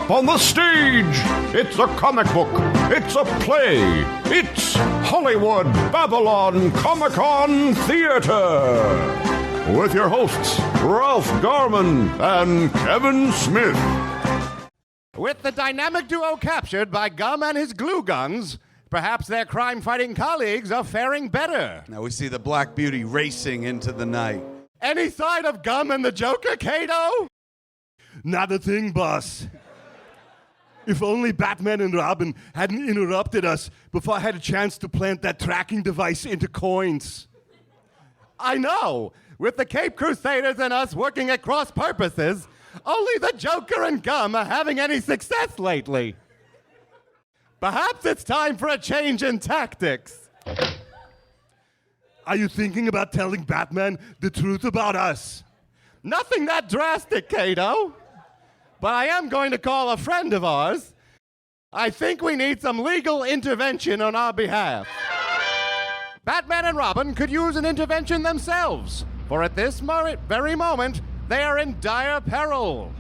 up on the stage. It's a comic book. It's a play. It's Hollywood Babylon Comic-Con Theater. With your hosts, Ralph Garman and Kevin Smith. With the dynamic duo captured by Gum and his glue guns, perhaps their crime-fighting colleagues are faring better. Now we see the Black Beauty racing into the night. Any sign of Gum and the Joker, Kato? Not a thing, boss. If only Batman and Robin hadn't interrupted us before I had a chance to plant that tracking device into coins. I know. With the Cape Crusaders and us working at cross purposes, only the Joker and Gum are having any success lately. Perhaps it's time for a change in tactics. Are you thinking about telling Batman the truth about us? Nothing that drastic, Kato. But I am going to call a friend of ours. I think we need some legal intervention on our behalf. Batman and Robin could use an intervention themselves, for at this very moment, they are in dire peril.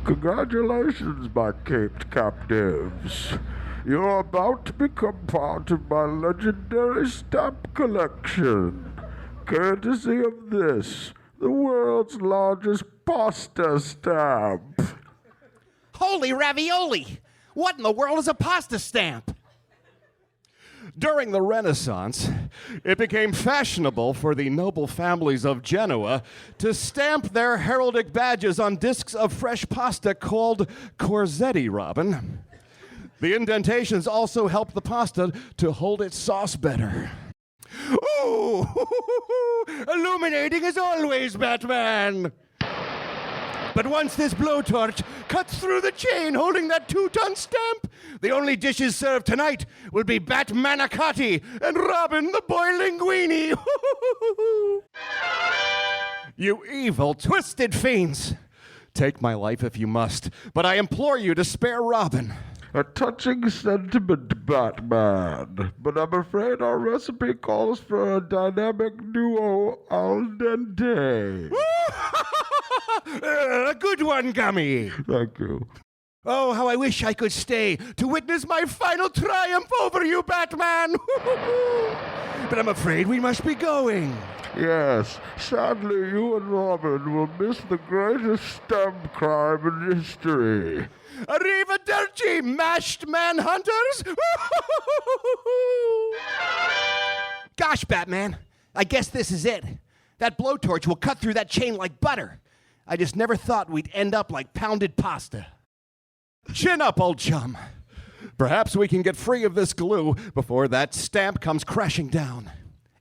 Congratulations, my caped captives. You're about to become part of my legendary stamp collection, courtesy of this, the world's largest pasta stamp. Holy ravioli! What in the world is a pasta stamp? During the Renaissance, it became fashionable for the noble families of Genoa to stamp their heraldic badges on discs of fresh pasta called corsetti, Robin. The indentations also helped the pasta to hold its sauce better. Ooh! Illuminating as always, Batman! But once this blowtorch cuts through the chain holding that 2-ton stamp, the only dishes served tonight will be Batmanicotti and Robin the boiling weenie. You evil, twisted fiends! Take my life if you must, but I implore you to spare Robin. A touching sentiment, Batman, but I'm afraid our recipe calls for a dynamic duo al dente. A good one, Gummy. Thank you. Oh, how I wish I could stay to witness my final triumph over you, Batman. But I'm afraid we must be going. Yes, sadly you and Robin will miss the greatest stamp crime in history. Arrivederci, mashed manhunters! Gosh, Batman, I guess this is it. That blowtorch will cut through that chain like butter. I just never thought we'd end up like pounded pasta. Chin up, old chum. Perhaps we can get free of this glue before that stamp comes crashing down.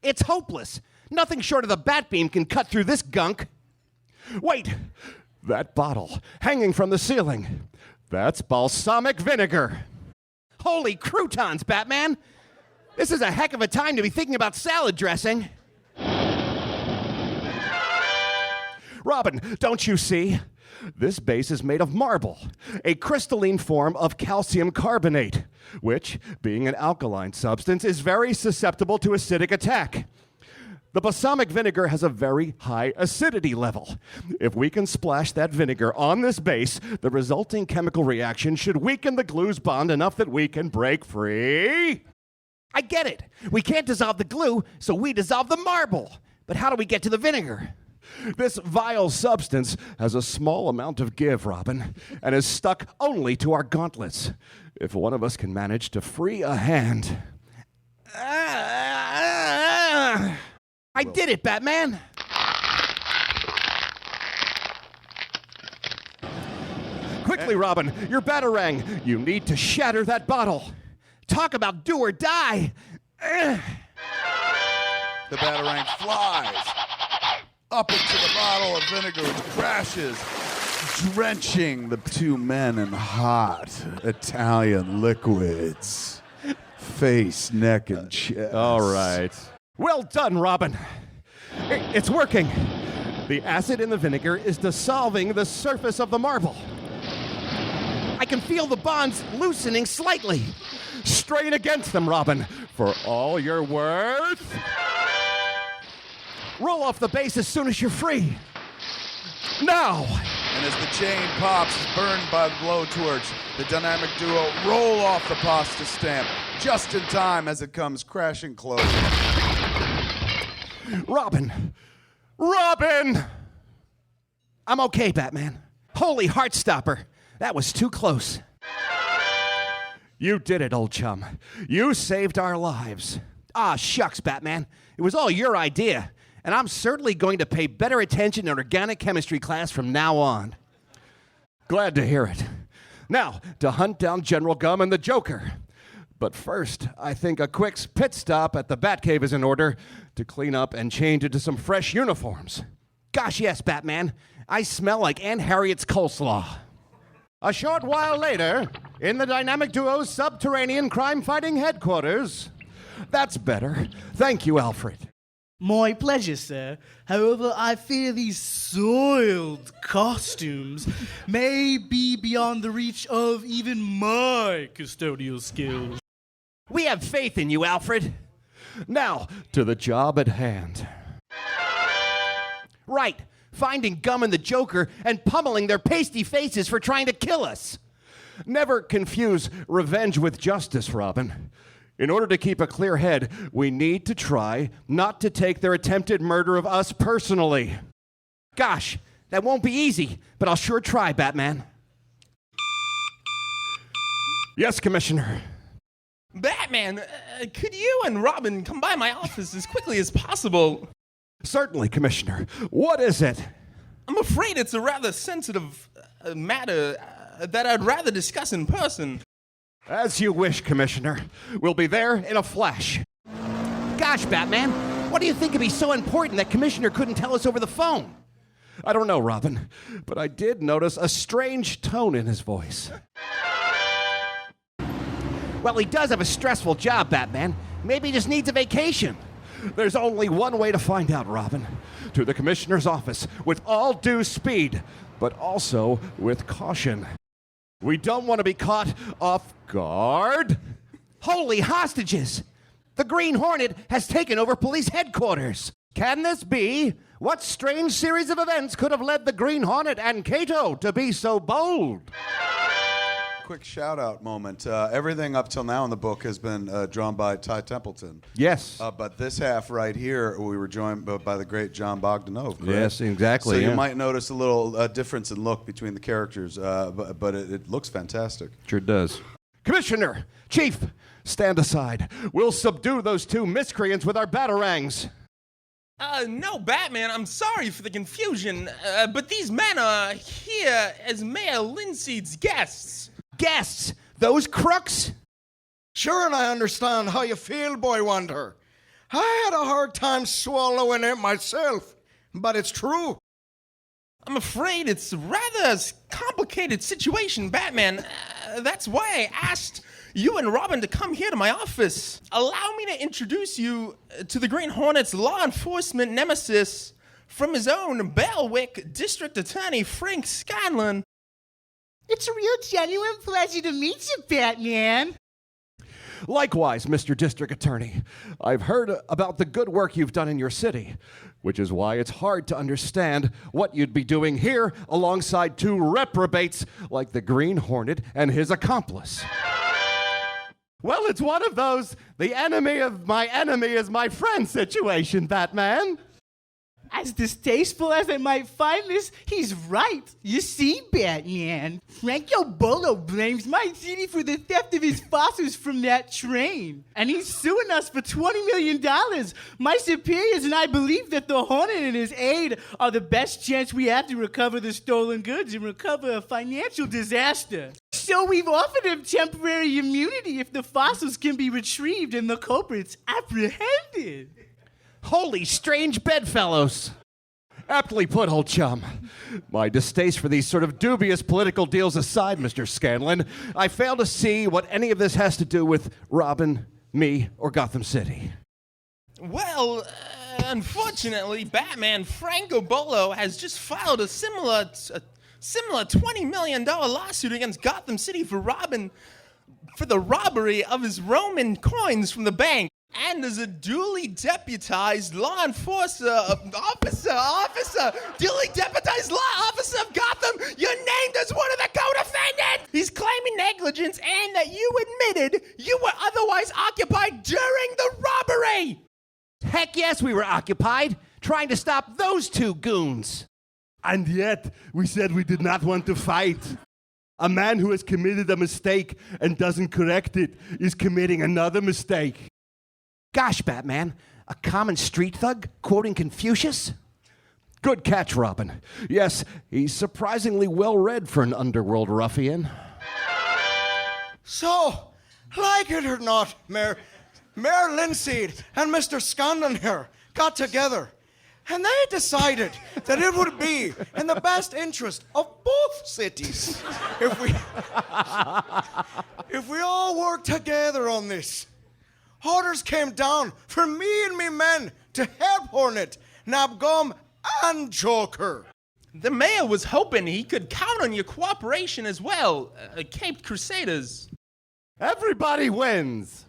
It's hopeless. Nothing short of the Batbeam can cut through this gunk. Wait, that bottle hanging from the ceiling. That's balsamic vinegar. Holy croutons, Batman! This is a heck of a time to be thinking about salad dressing. Robin, don't you see? This base is made of marble, a crystalline form of calcium carbonate, which, being an alkaline substance, is very susceptible to acidic attack. The balsamic vinegar has a very high acidity level. If we can splash that vinegar on this base, the resulting chemical reaction should weaken the glue's bond enough that we can break free. I get it. We can't dissolve the glue, so we dissolve the marble. But how do we get to the vinegar? This vile substance has a small amount of give, Robin, and is stuck only to our gauntlets. If one of us can manage to free a hand... I did it, Batman! Quickly, Robin, your batarang. You need to shatter that bottle. Talk about do or die. The batarang flies up into the bottle of vinegar, which crashes, drenching the two men in hot Italian liquids. Face, neck, and chest. All right. Well done, Robin. It's working. The acid in the vinegar is dissolving the surface of the marble. I can feel the bonds loosening slightly. Strain against them, Robin, for all you're worth. Roll off the base as soon as you're free. Now! And as the chain pops, burned by the blowtorch, the dynamic duo roll off the pasta stamp just in time as it comes crashing close. Robin! Robin! I'm okay, Batman. Holy heartstopper. That was too close. You did it, old chum. You saved our lives. Ah, shucks, Batman. It was all your idea, and I'm certainly going to pay better attention in organic chemistry class from now on. Glad to hear it. Now, to hunt down General Gum and the Joker. But first, I think a quick pit stop at the Batcave is in order to clean up and change into some fresh uniforms. Gosh, yes, Batman. I smell like Aunt Harriet's coleslaw. A short while later, in the dynamic duo's subterranean crime-fighting headquarters. That's better. Thank you, Alfred. My pleasure, sir. However, I fear these soiled costumes may be beyond the reach of even my custodial skills. We have faith in you, Alfred. Now, to the job at hand. Right. Finding Gum and the Joker and pummeling their pasty faces for trying to kill us. Never confuse revenge with justice, Robin. In order to keep a clear head, we need to try not to take their attempted murder of us personally. Gosh, that won't be easy, but I'll sure try, Batman. Yes, Commissioner. Batman, could you and Robin come by my office as quickly as possible? Certainly, Commissioner. What is it? I'm afraid it's a rather sensitive matter that I'd rather discuss in person. As you wish, Commissioner. We'll be there in a flash. Gosh, Batman, what do you think would be so important that Commissioner couldn't tell us over the phone? I don't know, Robin, but I did notice a strange tone in his voice. Well, he does have a stressful job, Batman. Maybe he just needs a vacation. There's only one way to find out, Robin. To the Commissioner's office, with all due speed, but also with caution. We don't want to be caught off guard. Holy hostages! The Green Hornet has taken over police headquarters. Can this be? What strange series of events could have led the Green Hornet and Kato to be so bold? Quick shout-out moment. Everything up till now in the book has been drawn by Ty Templeton. Yes. But this half right here, we were joined by the great John Bogdanov. Correct? Yes, exactly. So yeah. you might notice a little difference in look between the characters, but it looks fantastic. Sure does. Commissioner, Chief, stand aside. We'll subdue those two miscreants with our batarangs. No, Batman, I'm sorry for the confusion, but these men are here as Mayor Linseed's guests. Guests? Those crooks? Sure, and I understand how you feel, Boy Wonder. I had a hard time swallowing it myself, but it's true. I'm afraid it's a rather complicated situation, Batman. That's why I asked you and Robin to come here to my office. Allow me to introduce you to the Green Hornet's law enforcement nemesis from his own Belwick District Attorney, Frank Scanlon. It's a real genuine pleasure to meet you, Batman. Likewise, Mr. District Attorney. I've heard about the good work you've done in your city, which is why it's hard to understand what you'd be doing here alongside two reprobates like the Green Hornet and his accomplice. Well, it's one of those, the enemy of my enemy is my friend situation, Batman. As distasteful as I might find this, he's right. You see, Batman, Franco Bolo blames my city for the theft of his fossils from that train. And he's suing us for $20 million. My superiors and I believe that the Hornet and his aide are the best chance we have to recover the stolen goods and recover a financial disaster. So we've offered him temporary immunity if the fossils can be retrieved and the culprits apprehended. Holy strange bedfellows. Aptly put, old chum. My distaste for these sort of dubious political deals aside, Mr. Scanlon, I fail to see what any of this has to do with Robin, me, or Gotham City. Well, unfortunately, Batman Franco Bolo has just filed a similar $20 million lawsuit against Gotham City for the robbery of his Roman coins from the bank. And as a duly deputized law enforcer, duly deputized law officer of Gotham, you're named as one of the co-defendants! He's claiming negligence and that you admitted you were otherwise occupied during the robbery! Heck yes, we were occupied, trying to stop those two goons. And yet, we said we did not want to fight. A man who has committed a mistake and doesn't correct it is committing another mistake. Gosh, Batman, a common street thug quoting Confucius? Good catch, Robin. Yes, he's surprisingly well-read for an underworld ruffian. So, like it or not, Mayor Linseed and Mr. Scandon here got together, and they decided that it would be in the best interest of both cities if we all work together on this. Orders came down for me and me men to help Hornet, Nabgum, and Joker. The mayor was hoping he could count on your cooperation as well, Caped Crusaders. Everybody wins.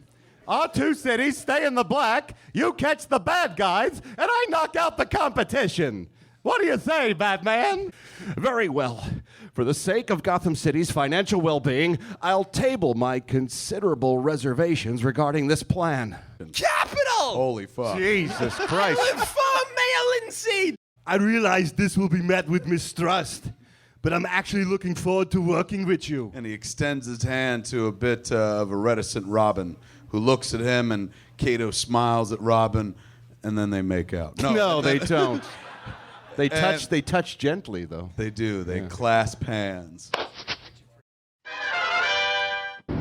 Our two cities stay in the black, you catch the bad guys, and I knock out the competition. What do you say, Batman? Very well. For the sake of Gotham City's financial well-being, I'll table my considerable reservations regarding this plan. Capital! Holy fuck. Jesus Christ. For Mayor Linseed! I realize this will be met with mistrust, but I'm actually looking forward to working with you. And he extends his hand to a bit of a reticent Robin, who looks at him, and Kato smiles at Robin, and then they make out. No, they don't. They touch gently, though. They do. They clasp hands.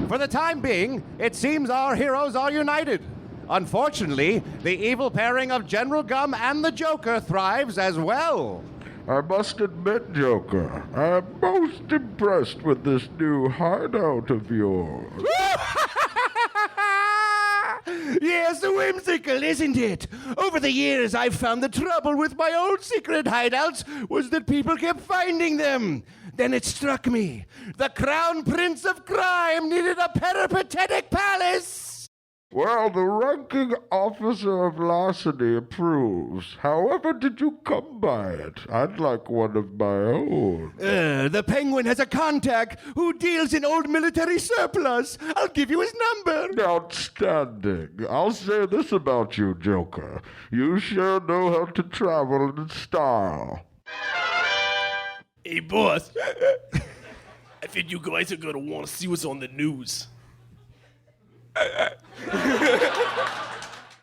For the time being, it seems our heroes are united. Unfortunately, the evil pairing of General Gum and the Joker thrives as well. I must admit, Joker, I am most impressed with this new hideout of yours. Yes, whimsical, isn't it? Over the years, I've found the trouble with my old secret hideouts was that people kept finding them. Then it struck me. The Crown Prince of Crime needed a peripatetic palace. Well, the ranking officer of larceny approves. However did you come by it? I'd like one of my own. The Penguin has a contact who deals in old military surplus. I'll give you his number. Outstanding. I'll say this about you, Joker. You sure know how to travel in style. Hey, boss. I think you guys are gonna want to see what's on the news.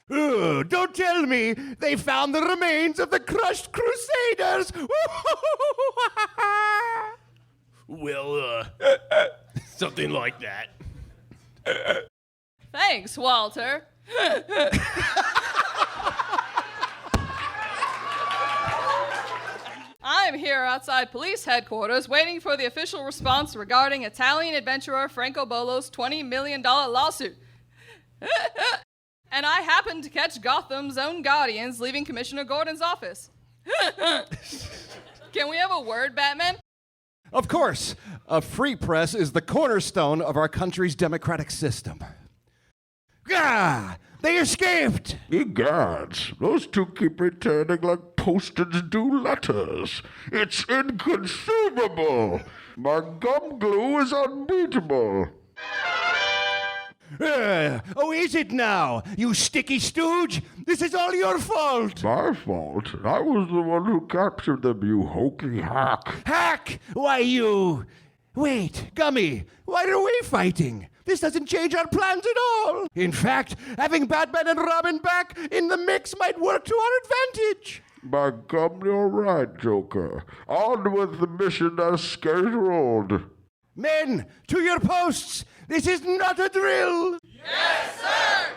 Don't tell me they found the remains of the crushed Crusaders. Well, something like that. Thanks, Walter. I'm here outside police headquarters waiting for the official response regarding Italian adventurer Franco Bolo's $20 million lawsuit. And I happened to catch Gotham's own guardians leaving Commissioner Gordon's office. Can we have a word, Batman? Of course. A free press is the cornerstone of our country's democratic system. Gah! They escaped! Egads, those two keep returning like postage do letters. It's inconceivable. My gum glue is unbeatable. Oh, is it now, you sticky stooge? This is all your fault. My fault? I was the one who captured them, you hokey hack. Hack? Why, you... Wait, Gummy, why are we fighting? This doesn't change our plans at all. In fact, having Batman and Robin back in the mix might work to our advantage. By gum, you're right, Joker. On with the mission as scheduled. Men, to your posts! This is not a drill! Yes, sir!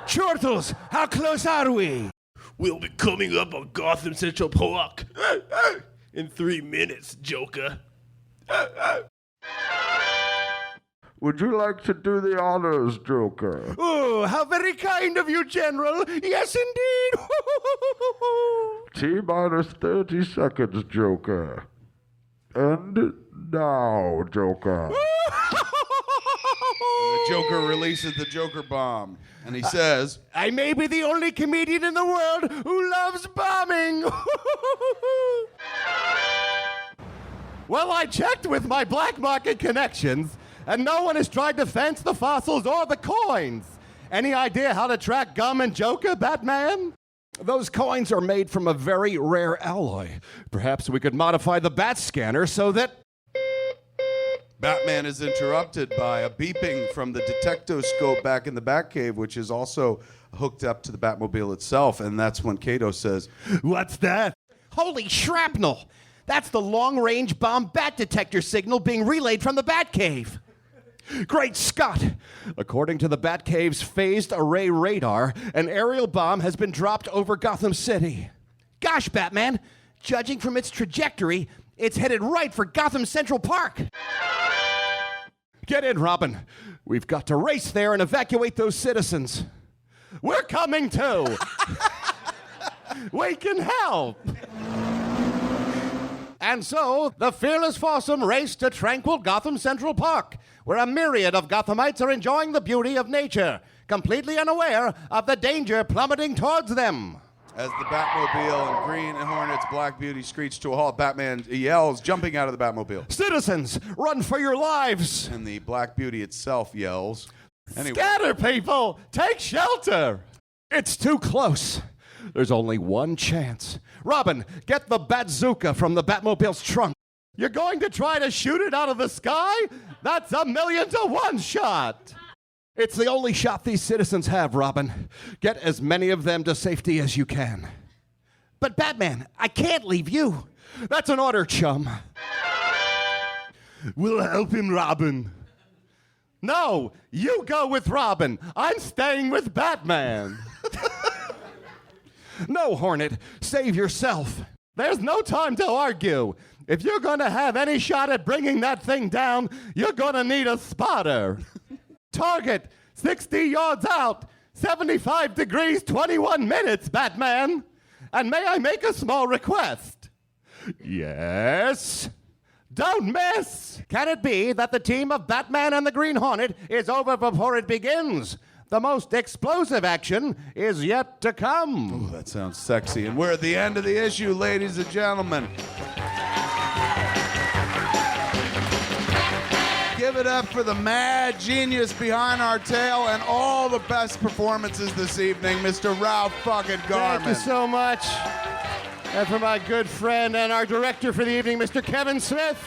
Chortles, how close are we? We'll be coming up on Gotham Central Park in 3 minutes, Joker. Would you like to do the honors, Joker? Oh, how very kind of you, General. Yes, indeed. T-minus 30 seconds, Joker. And now, Joker. The Joker releases the Joker bomb, and he says, I may be the only comedian in the world who loves bombing. Well, I checked with my black market connections, and no one has tried to fence the fossils or the coins. Any idea how to track Garman Joker, Batman? Those coins are made from a very rare alloy. Perhaps we could modify the bat scanner so that... Batman is interrupted by a beeping from the detectoscope back in the Batcave, which is also hooked up to the Batmobile itself, and that's when Kato says, What's that? Holy shrapnel! That's the long-range bomb bat detector signal being relayed from the Batcave. Great Scott! According to the Batcave's phased array radar, an aerial bomb has been dropped over Gotham City. Gosh, Batman, judging from its trajectory, it's headed right for Gotham Central Park. Get in, Robin. We've got to race there and evacuate those citizens. We're coming too. We can help. And so, the fearless foursome raced to tranquil Gotham Central Park, where a myriad of Gothamites are enjoying the beauty of nature, completely unaware of the danger plummeting towards them. as the Batmobile and Green Hornet's Black Beauty screech to a halt, Batman yells, jumping out of the Batmobile. Citizens, run for your lives! And the Black Beauty itself yells. Anyway. Scatter, people! Take shelter! It's too close. There's only one chance. Robin, get the Bazooka from the Batmobile's trunk. You're going to try to shoot it out of the sky? That's 1,000,000 to 1 shot. It's the only shot these citizens have, Robin. Get as many of them to safety as you can. But Batman, I can't leave you. That's an order, chum. We'll help him, Robin. No, you go with Robin. I'm staying with Batman. No, Hornet, save yourself. There's no time to argue. If you're going to have any shot at bringing that thing down, you're going to need a spotter. Target, 60 yards out, 75 degrees, 21 minutes, Batman. And may I make a small request? Yes. Don't miss. Can it be that the team of Batman and the Green Hornet is over before it begins? The most explosive action is yet to come. Ooh, that sounds sexy. And we're at the end of the issue, ladies and gentlemen. Give it up for the mad genius behind our tale and all the best performances this evening, Mr. Ralph fucking Garman. Thank you so much. And for my good friend and our director for the evening, Mr. Kevin Smith.